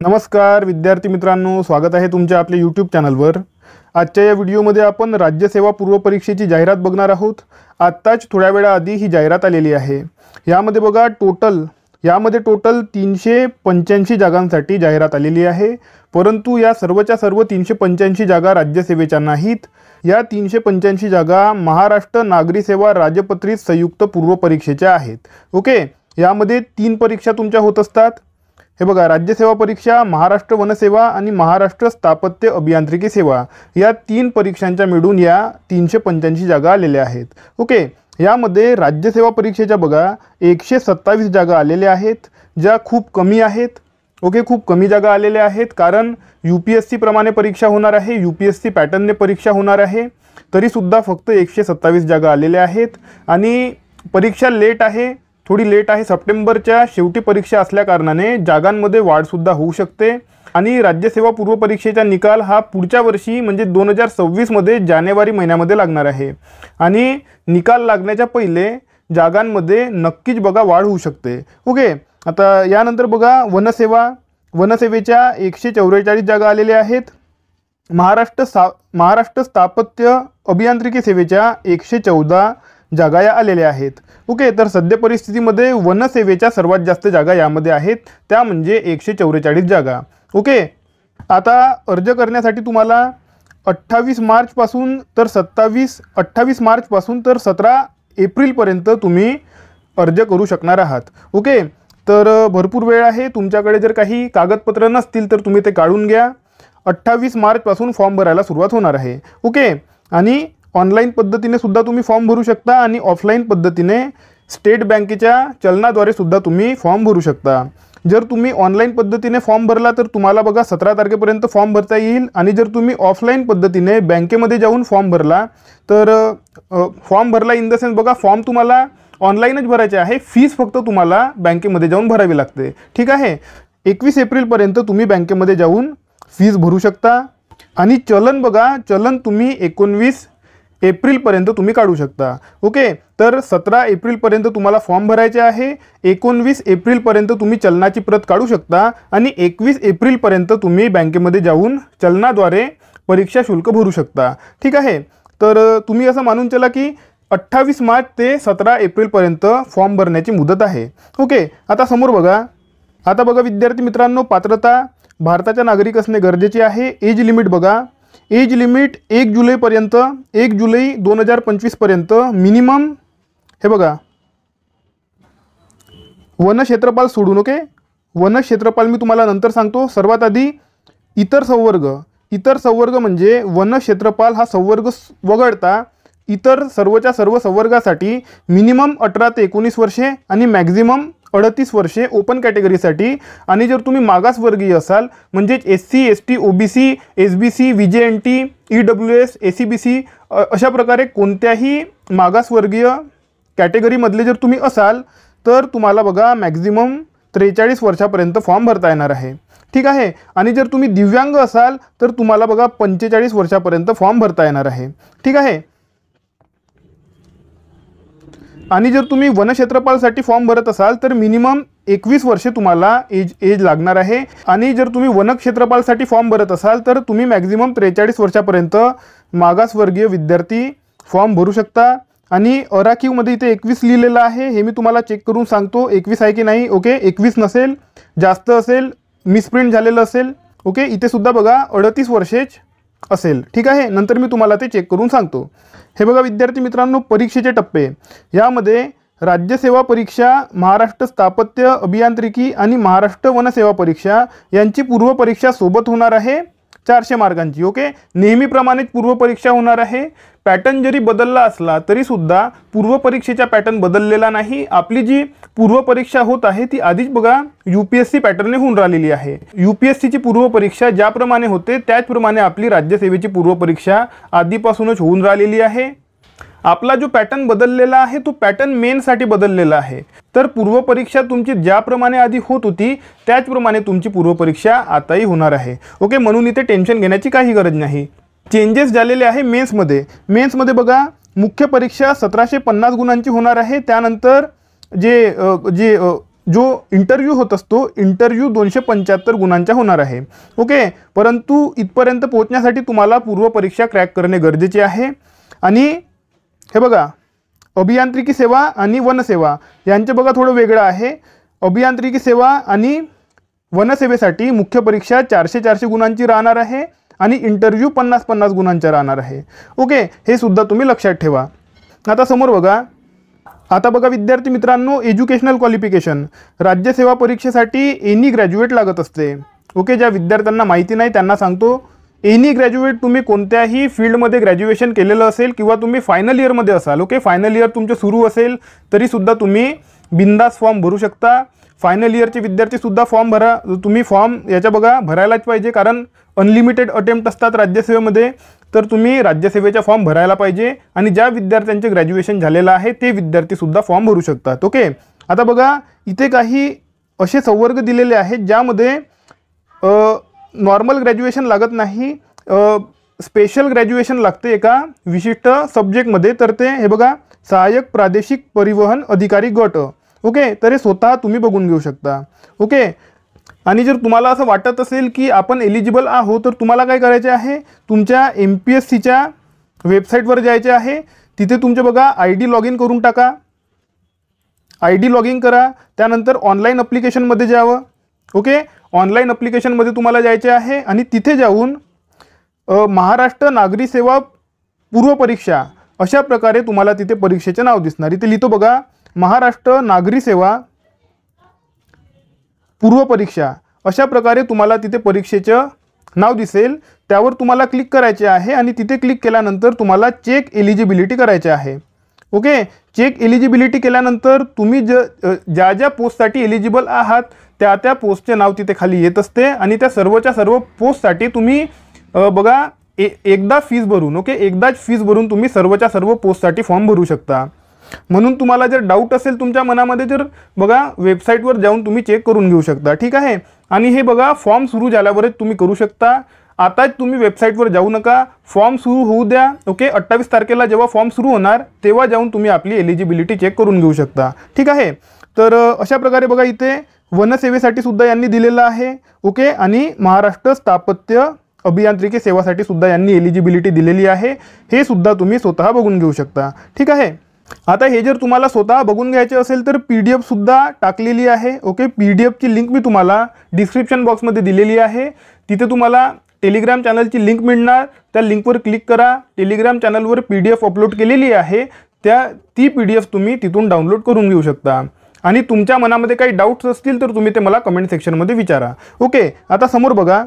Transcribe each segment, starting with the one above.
नमस्कार विद्यार्थी मित्रांनो, स्वागत आहे तुमच्या आपल्या यूट्यूब चॅनलवर। आजच्या या व्हिडिओमध्ये आपण राज्यसेवा पूर्व परीक्षेची जाहिरात बघणार आहोत। आत्ताच थोड्या वेळाआधी ही जाहिरात आलेली आहे। यामध्ये बघा टोटल 385 जागांसाठी जाहिरात आलेली आहे, परंतु या सर्वच्या सर्व 385 जागा राज्यसेवेच्या नाहीत। या 385 जागा महाराष्ट्र नागरी सेवा राजपत्रित संयुक्त पूर्व परीक्षेच्या आहेत। ओके, यामध्ये 3 परीक्षा तुमच्या होत असतात। हे बघा, राज्यसेवा परीक्षा, महाराष्ट्र वनसेवा आणि महाराष्ट्र स्थापत्य अभियांत्रिकी सेवा, या 3 परीक्षांच्या मिळून या 385 जागा आलेल्या आहेत। ओके, यामध्ये राज्यसेवा परीक्षेच्या बघा 127 जागा आलेल्या आहेत, ज्या खूप कमी आहेत। ओके, खूप कमी जागा आलेल्या आहेत, कारण UPSC प्रमाणे परीक्षा होणार आहे, UPSC पॅटर्नने परीक्षा होणार आहे, तरीसुद्धा फक्त 127 जागा आलेल्या आहेत। आणि परीक्षा लेट आहे, थोडी लेट आहे। सप्टेंबरच्या शेवटी परीक्षा असल्या कारणाने जागांमध्ये वाढसुद्धा होऊ शकते। आणि राज्यसेवा पूर्व परीक्षेचा निकाल हा पुढच्या वर्षी म्हणजे 2026 मध्ये जानेवारी महिन्यामध्ये लागणार आहे। आणि निकाल लागण्याच्या पहिले जागांमध्ये नक्कीच बघा वाढ होऊ शकते। ओके, आता यानंतर बघा वनसेवेच्या 144 जागा आलेल्या आहेत। महाराष्ट्र स्थापत्य अभियांत्रिकी सेवेच्या 114 जागा या आलेल्या आहेत। ओके, तर सध्या परिस्थितीमध्ये वनसेवेच्या सर्वात जास्त जागा यामध्ये आहेत, त्या म्हणजे 144 जागा। ओके, आता अर्ज करण्यासाठी तुम्हाला 28 मार्चपासून तर 17 एप्रिलपर्यंत तुम्ही अर्ज करू शकणार आहात। ओके, तर भरपूर वेळ आहे। तुमच्याकडे जर काही कागदपत्र नसतील तर तुम्ही ते काढून घ्या। 28 मार्चपासून फॉर्म भरायला सुरुवात होणार आहे। ओके, आणि ऑनलाईन पद्धतीने सुद्धा तुम्ही फॉर्म भरू शकता आणि ऑफलाईन पद्धतीने स्टेट बँकेच्या चलनाद्वारे सुद्धा तुम्ही फॉर्म भरू शकता। जर तुम्ही ऑनलाईन पद्धतीने फॉर्म भरला तर तुम्हाला बघा 17 तारखेपर्यंत फॉर्म भरता येईल। आणि जर तुम्ही ऑफलाईन पद्धतीने बँकेमध्ये जाऊन फॉर्म भरला तर फॉर्म भरला इन द सेन्स बघा, फॉर्म तुम्हाला ऑनलाईनच भरायचे आहे, फीस फक्त तुम्हाला बँकेमध्ये जाऊन भरावी लागते। ठीक आहे, 21 एप्रिलपर्यंत तुम्ही बँकेमध्ये जाऊन फीस भरू शकता। आणि चलन बघा, चलन तुम्ही 19 एप्रिलपर्यंत तुम्ही काढू शकता। ओके, तर 17 एप्रिलपर्यंत तुम्हाला फॉर्म भरायचे आहे, 19 एप्रिलपर्यंत तुम्ही चलनाची प्रत काढू शकता आणि 21 एप्रिलपर्यंत तुम्ही बँकेमध्ये जाऊन चलनाद्वारे परीक्षा शुल्क भरू शकता। ठीक आहे, तर तुम्ही असं मानून चला की 28 मार्च ते 17 एप्रिलपर्यंत फॉर्म भरण्याची मुदत आहे। ओके, आता समोर बघा, आता बघा विद्यार्थी मित्रांनो, पात्रता भारताचा नागरिक असणे गरजेचे आहे। एज लिमिट बघा, एज लिमिट 1 जुलैपर्यंत, 1 जुलै 2025 पर्यंत मिनिमम, हे बघा वन क्षेत्रपाल सोडून। ओके, वन क्षेत्रपाल मी तुम्हाला नंतर सांगतो। सर्वात आधी इतर संवर्ग म्हणजे वन क्षेत्रपाल हा संवर्ग वगळता इतर सर्वच्या सर्व संवर्गासाठी मिनिमम 18 ते 19 वर्षे आणि मॅक्झिमम 38 वर्षे ओपन कॅटेगरीसाठी। आणि जर तुम्ही मागासवर्गीय असाल म्हणजेच SC ST OBC SBC VJNT EWS ACBC अशा प्रकारे कोणत्याही मागासवर्गीय कॅटेगरीमधले जर तुम्ही असाल तर तुम्हाला बघा मॅक्झिमम 43 वर्षापर्यंत फॉर्म भरता येणार आहे। ठीक आहे, आणि जर तुम्ही दिव्यांग असाल तर तुम्हाला बघा 45 वर्षापर्यंत फॉर्म भरता येणार आहे। ठीक आहे, आणि जर तुम्ही वनक्षेत्रपालसाठी फॉर्म भरत असाल तर मिनिमम 21 वर्षे तुम्हाला एज लागणार आहे। आणि जर तुम्ही वनक्षेत्रपालसाठी फॉर्म भरत असाल तर तुम्ही मॅक्झिमम 43 वर्षापर्यंत मागासवर्गीय विद्यार्थी फॉर्म भरू शकता। आणि अराखीवमध्ये इथे 21 लिहिलेलं आहे, हे मी तुम्हाला चेक करून सांगतो 21 आहे की नाही। ओके, 21 नसेल, जास्त असेल, मिसप्रिंट झालेलं असेल। ओके, इथे सुद्धा बघा 38 वर्षेच असेल। ठीक आहे, नंतर मी तुम्हाला ते चेक करून सांगतो। हे बघा विद्यार्थी मित्रांनो, परीक्षेचे टप्पे, यामध्ये राज्यसेवा परीक्षा, महाराष्ट्र स्थापत्य अभियांत्रिकी आणि महाराष्ट्र वनसेवा परीक्षा यांची पूर्व परीक्षा सोबत होणार आहे 400 मार्कांची। ओके, नेहमीप्रमाणेच पूर्व परीक्षा होणार आहे। पॅटर्न जरी बदलला असला तरी सुद्धा पूर्व परीक्षेचा पॅटर्न बदललेला नाही। आपली जी पूर्व परीक्षा होत आहे ती आधीच बघा UPSC पॅटर्नने होऊन राहिलेली आहे। UPSCची पूर्व परीक्षा ज्याप्रमाणे होते त्याचप्रमाणे आपली राज्यसेवेची पूर्व परीक्षा आधीपासूनच होऊन राहिलेली आहे। आपला जो पॅटर्न बदललेला आहे तो पॅटर्न मेनसाठी बदललेला आहे। तर पूर्व परीक्षा तुमची ज्याप्रमाणे आधी होत होती त्याचप्रमाणे तुमची पूर्व परीक्षा आताही होणार आहे। ओके, म्हणून इथे टेन्शन घेण्याची काही गरज नाही। चेंजेस झालेले आहे मेन्समध्ये बघा, मुख्य परीक्षा 1750 गुणांची होणार आहे। त्यानंतर जे जो इंटरव्ह्यू होत असतो, इंटरव्ह्यू 275 गुणांचा होणार आहे. ओके, परंतु इथपर्यंत पोहोचण्यासाठी तुम्हाला पूर्वपरीक्षा क्रॅक करणे गरजेचे आहे. आणि हे बघा, अभियांत्रिकी सेवा आणि वनसेवा यांचे बघा थोडं वेगळं आहे. अभियांत्रिकी सेवा आणि वनसेवेसाठी मुख्य परीक्षा 400 गुणांची राहणार आहे आणि इंटरव्ह्यू 50 गुणांचा राहणार आहे. ओके, हे सुद्धा तुम्ही लक्षात ठेवा. आता समोर बघा, आता बघा विद्यार्थी मित्रांनो, एज्युकेशनल क्वालिफिकेशन राज्यसेवा परीक्षेसाठी एनी ग्रॅज्युएट लागत असते. ओके, ज्या विद्यार्थ्यांना माहिती नाही त्यांना सांगतो, एनी ग्रॅज्युएट तुम्ही कोणत्याही फील्डमध्ये ग्रॅज्युएशन केलेलं असेल किंवा तुम्ही फायनल इयरमध्ये असाल, ओके, फायनल इयर तुमचं सुरू असेल तरीसुद्धा तुम्ही बिंदास फॉर्म भरू शकता. फायनल इयरचे विद्यार्थीसुद्धा फॉर्म भरा. तुम्ही फॉर्म याच्या बघा भरायलाच पाहिजे, कारण अनलिमिटेड अटेम्प्ट असतात राज्यसेवेमध्ये, तर तुम्ही राज्यसेवेचा फॉर्म भरायला पाहिजे. आणि ज्या विद्यार्थ्यांचे ग्रॅज्युएशन झालेलं आहे ते विद्यार्थीसुद्धा फॉर्म भरू शकतात. ओके, आता बघा इथे काही असे संवर्ग दिलेले आहेत ज्यामध्ये नॉर्मल ग्रॅज्युएशन लागत नाही, स्पेशल ग्रॅज्युएशन लागते एका विशिष्ट सब्जेक्टमध्ये. तर ते हे बघा, सहाय्यक प्रादेशिक परिवहन अधिकारी गट. ओके, तर हे स्वतः तुम्ही बघून घेऊ शकता. ओके, आणि जर तुम्हाला असं वाटत असेल की आपण एलिजिबल आहोत तर तुम्हाला काय करायचे आहे, तुमच्या MPSCच्या वेबसाईटवर जायचे आहे. तिथे तुमचे बघा ID लॉग इन करून टाका. ID लॉग इन करा. त्यानंतर ऑनलाईन ॲप्लिकेशनमध्ये जावं. ओके, ऑनलाईन ॲप्लिकेशनमध्ये तुम्हाला जायचे आहे आणि तिथे जाऊन महाराष्ट्र नागरी सेवा पूर्व परीक्षा अशा प्रकारे तुम्हाला तिथे परीक्षेचे नाव दिसणार. इथे लिहितो बघा, महाराष्ट्र नागरी सेवा पूर्व परीक्षा अशा प्रकारे तुम्हाला तिथे परीक्षेचं नाव दिसेल. त्यावर तुम्हाला क्लिक करायचे आहे आणि तिथे क्लिक केल्यानंतर तुम्हाला चेक एलिजिबिलिटी करायचे आहे. ओके, चेक एलिजिबिलिटी केल्यानंतर तुम्ही ज्या ज्या पोस्टसाठी एलिजिबल आहात त्या पोस्टचे नाव तिथे खाली येत असते. आणि त्या सर्वच्या सर्व पोस्टसाठी तुम्ही बघा एकदा फीस भरून, ओके, एकदाच फीस भरून तुम्ही सर्वच्या सर्व पोस्टसाठी फॉर्म भरू शकता. म्हणून तुम्हाला जर डाऊट असेल तुमच्या मनामध्ये तर बघा वेबसाईटवर जाऊन तुम्ही चेक करून घेऊ शकता. ठीक आहे, आणि हे बघा फॉर्म सुरू झाल्यावरच तुम्ही करू शकता. आताच तुम्ही वेबसाईटवर जाऊ नका, फॉर्म सुरू होऊ द्या. ओके, 28 तारखेला जेव्हा फॉर्म सुरू होणार तेव्हा जाऊन तुम्ही आपली एलिजिबिलिटी चेक करून घेऊ शकता. ठीक आहे, तर अशा प्रकारे बघा इथे वनसेवेसाठी सुद्धा यांनी दिलेलं आहे. ओके, आणि महाराष्ट्र स्थापत्य अभियांत्रिकी सेवासाठी सुद्धा यांनी एलिजिबिलिटी दिलेली आहे. हे सुद्धा तुम्ही स्वतः बघून घेऊ शकता. ठीक आहे, आता हे जर तुम्हाला स्वतः बघून घ्यायचे असेल तर PDF सुद्धा टाकलेली आहे. ओके, PDFची लिंक मी तुम्हाला डिस्क्रिप्शन बॉक्समध्ये दिलेली आहे. तिथे तुम्हाला टेलिग्राम चॅनलची लिंक मिळणार. त्या लिंकवर क्लिक करा. टेलिग्राम चॅनलवर PDF अपलोड केलेली आहे. ती PDF तुम्ही तिथून डाउनलोड करून घेऊ शकता. आणि तुमच्या मनामध्ये काही डाऊट्स असतील तर तुम्ही ते मला कमेंट सेक्शनमध्ये विचारा. ओके, आता समोर बघा,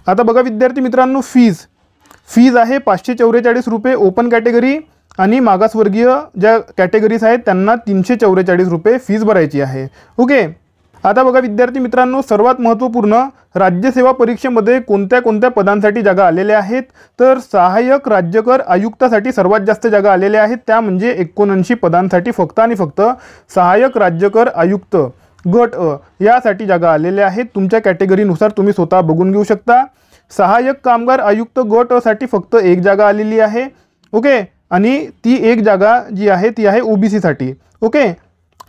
आता बघा विद्यार्थी मित्रांनो, फीज आहे 544 रुपये ओपन कॅटेगरी, आणि मागासवर्गीय ज्या कॅटेगरीज आहेत त्यांना 344 रुपये फीस भरायची आहे. ओके, आता बघा विद्यार्थी मित्रांनो, सर्वात महत्त्वपूर्ण, राज्यसेवा परीक्षेमध्ये कोणत्या कोणत्या पदांसाठी जागा आलेल्या आहेत. तर सहाय्यक राज्यकर आयुक्तासाठी सर्वात जास्त जागा आलेल्या आहेत, त्या म्हणजे 79 पदांसाठी फक्त आणि फक्त सहाय्यक राज्यकर आयुक्त गट यासाठी जागा आलेल्या आहेत. तुमच्या कॅटेगरीनुसार तुम्ही स्वतः बघून घेऊ शकता. सहाय्यक कामगार आयुक्त गट साठी फक्त एक जागा आलेली आहे. ओके, आणि ती एक जागा जी आहे ती आहे OBC साठी. ओके,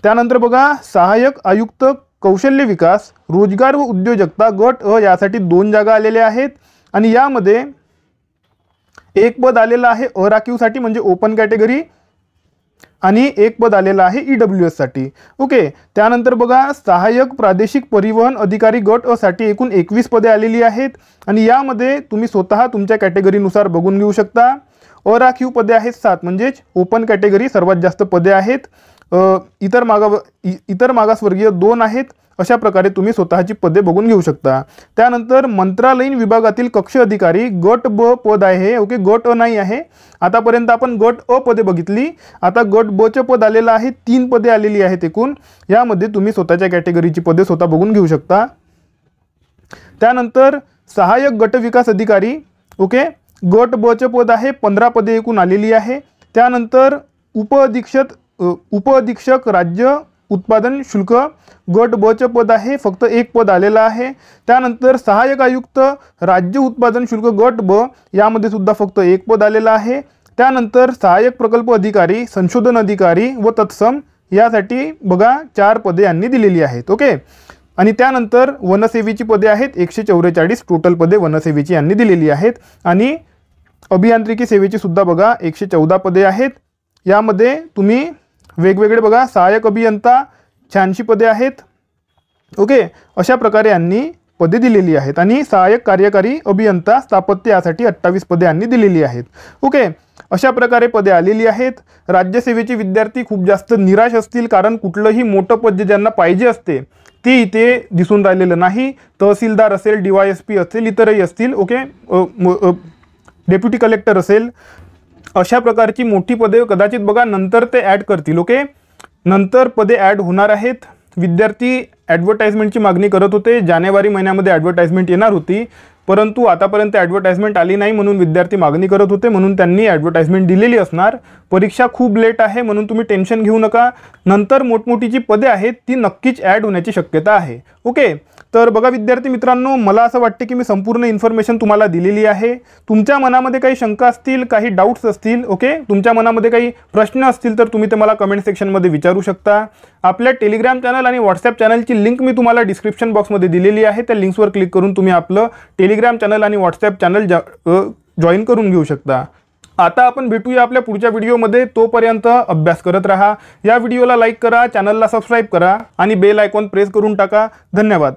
त्यानंतर बघा सहाय्यक आयुक्त कौशल्य विकास रोजगार व उद्योजकता गट यासाठी 2 जागा आलेल्या आहेत. आणि यामध्ये एक पद आलेलं आहे अराखीवसाठी म्हणजे ओपन कॅटेगरी, आणि एक पद आलेलं आहे EWS साठी. ओके, त्यानंतर बघा सहाय्यक प्रादेशिक परिवहन अधिकारी गट साठी एकूण 21 पदे आलेली आहेत. आणि यामध्ये तुम्ही स्वतः तुमच्या कॅटेगरीनुसार बघून घेऊ शकता. अराखीव पदे आहेत 7, म्हणजेच ओपन कॅटेगरी सर्वात जास्त पदे आहेत. इतर मागासवर्गीय 2 आहेत. अशा प्रकारे तुम्ही स्वतःची पदे बघून घेऊ शकता. त्यानंतर मंत्रालयीन विभागातील कक्ष अधिकारी गट ब पद आहे. ओके, गट अ नाही आहे. आतापर्यंत आपण गट अ पदे बघितली. आता गट ब चे पद आलेलं आहे. 3 पदे आलेली आहेत एकूण. यामध्ये तुम्ही स्वतःच्या कॅटेगरीची पदे स्वतः बघून घेऊ शकता. त्यानंतर सहाय्यक गट विकास अधिकारी, ओके, गट ब चे पद आहे. 15 पदे एकूण आलेली आहे. त्यानंतर उपअधीक्षक राज्य उत्पादन शुल्क गट ब चे पद आहे. फक्त एक पद आलेलं आहे. त्यानंतर सहाय्यक आयुक्त राज्य उत्पादन शुल्क गट ब यामध्ये सुद्धा फक्त एक पद आलेलं आहे. त्यानंतर सहाय्यक प्रकल्प अधिकारी संशोधन अधिकारी व तत्सम यासाठी बघा 4 पदे यांनी दिलेली आहेत. ओके. आणि त्यानंतर वनसेवेची पदे आहेत 144 टोटल पदे वनसेवेची यांनी दिलेली आहेत. आणि अभियांत्रिकी सेवेची सुद्धा बघा 114 पदे आहेत. यामध्ये तुम्ही वेगवेगळे बघा सहाय्यक अभियंता 86 पदे आहेत. ओके. अशा प्रकारे यांनी पदे दिलेली आहेत. आणि सहाय्यक कार्यकारी अभियंता स्थापत्य यासाठी 28 पदे यांनी दिलेली आहेत. ओके. अशा प्रकारे पदे आलेली आहेत. राज्यसेवेचे विद्यार्थी खूप जास्त निराश असतील, कारण कुठलंही मोठं पद जे ज्यांना पाहिजे असते ते इथे दिसून राहिलेलं नाही. तहसीलदार असेल, DYSP असेल, इतरही असतील. ओके. डेप्युटी कलेक्टर असेल, अशा प्रकारची मोठी पदे कदाचित बघा नंतर ते ॲड करतील. ओके. नंतर पदे ॲड होणार आहेत. विद्यार्थी ॲडव्हर्टाइजमेंटची मागणी करत होते. जानेवारी महिन्यामध्ये ॲडव्हर्टाइजमेंट येणार होती, परंतु आतापर्यंत ॲडव्हर्टाइजमेंट आली नाही, म्हणून विद्यार्थी मागणी करत होते, म्हणून त्यांनी ॲडव्हर्टाइजमेंट दिलेली असणार. परीक्षा खूप लेट आहे, म्हणून तुम्ही टेन्शन घेऊ नका. नंतर मोठमोठी जी पदे आहेत ती नक्कीच ॲड होण्याची शक्यता आहे. ओके. तर बघा विद्यार्थी मित्रांनो, मला असं वाटते की मी संपूर्ण इन्फॉर्मेशन तुम्हाला दिलेली आहे. तुमच्या मनामध्ये काही शंका असतील, काही डाऊट्स असतील, ओके, तुमच्या मनामध्ये काही प्रश्न असतील तर तुम्ही ते मला कमेंट सेक्शनमध्ये विचारू शकता. आपल्या टेलिग्राम चॅनल आणि व्हॉट्सॲप चॅनलची लिंक मी तुम्हाला डिस्क्रिप्शन बॉक्समध्ये दिलेली आहे. त्या लिंक्सवर क्लिक करून तुम्ही आपलं टेलिग्राम चॅनल आणि व्हॉट्सॲप चॅनल जॉईन करून घेऊ शकता. आता आपण भेटूया आपल्या पुढच्या व्हिडिओमध्ये. तोपर्यंत अभ्यास करत राहा. या व्हिडिओला लाईक करा, चॅनलला सबस्क्राईब करा आणि बेल आयकॉन प्रेस करून टाका. धन्यवाद.